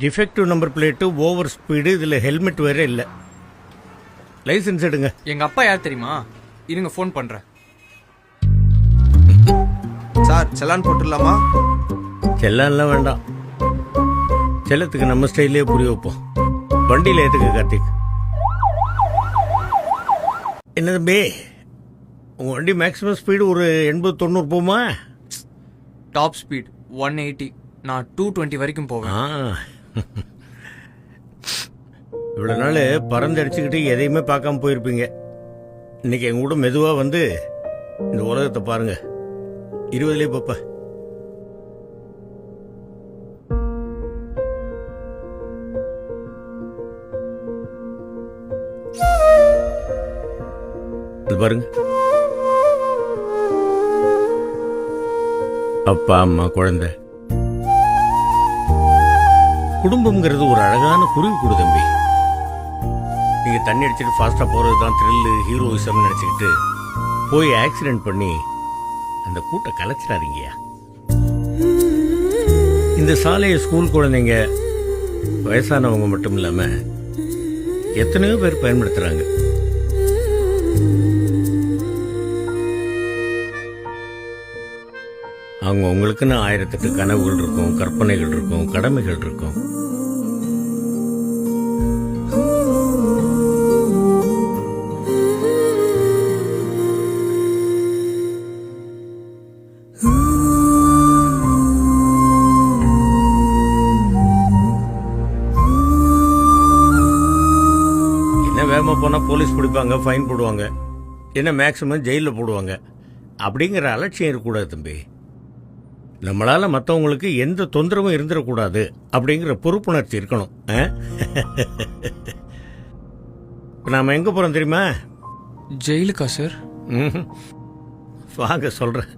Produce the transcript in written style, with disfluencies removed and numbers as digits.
Defective number plate, over speed, இதில் helmet வேற இல்லை. லைசன்ஸ் எடுங்க. எங்க அப்பா யார் தெரியுமா? இருங்க ஃபோன் பண்றேன். சார் செலான் போட்டுடலாமா? செல்லான்லாம் வேண்டாம். செல்லத்துக்கு நம்ம ஸ்டைலே புரிய வைப்போம். வண்டியில் ஏற்றுக்க கார்த்திக். என்ன தம்பி, உங்கள் வண்டி மேக்ஸிமம் ஸ்பீடு ஒரு 80-90 போமா? Top speed 180. நான் 220 வரைக்கும் போவேன். இவ்வளோ நாள் பறந்து அடிச்சுக்கிட்டு எதையுமே பார்க்காம போயிருப்பீங்க. இன்னைக்கு எங்க கூட மெதுவாக வந்து இந்த உலகத்தை பாருங்க. 20லயே பாப்பா. பாருங்க, அப்பா அம்மா குழந்தை. குடும்பம்ங்கிறது ஒரு அழகான குருவி கூடு தம்பி. நீங்க தண்ணி அடிச்சுட்டு ஃபாஸ்டா போறது தான் த்ரில்லு, ஹீரோயிசம் நினைச்சுக்கிட்டு போய் ஆக்சிடென்ட் பண்ணி அந்த கூட்டை கலைச்சிடாதீங்கயா. இந்த சாலையை ஸ்கூல் குழந்தைங்க, வயசானவங்க மட்டும் இல்லாம எத்தனையோ பேர் பயன்படுத்துறாங்க. அவங்க உங்களுக்குன்னு 1008 கனவுகள் இருக்கும், கற்பனைகள் இருக்கும், கடமைகள் இருக்கும். என்ன வேகமா போனா போலீஸ் பிடிப்பாங்க, ஃபைன் போடுவாங்க, என்ன மேக்சிமம் ஜெயிலில் போடுவாங்க. அப்படிங்கிற அலட்சியம் இருக்கக்கூடாது தம்பி. நம்மளால மற்றவங்களுக்கு எந்த தொந்தரவும் இருந்துடக்கூடாது அப்படிங்கிற பொறுப்புணர்ச்சி இருக்கணும். நாம எங்க போறோம் தெரியுமா? ஜெயிலுக்கா சார்? வாங்க சொல்றேன்.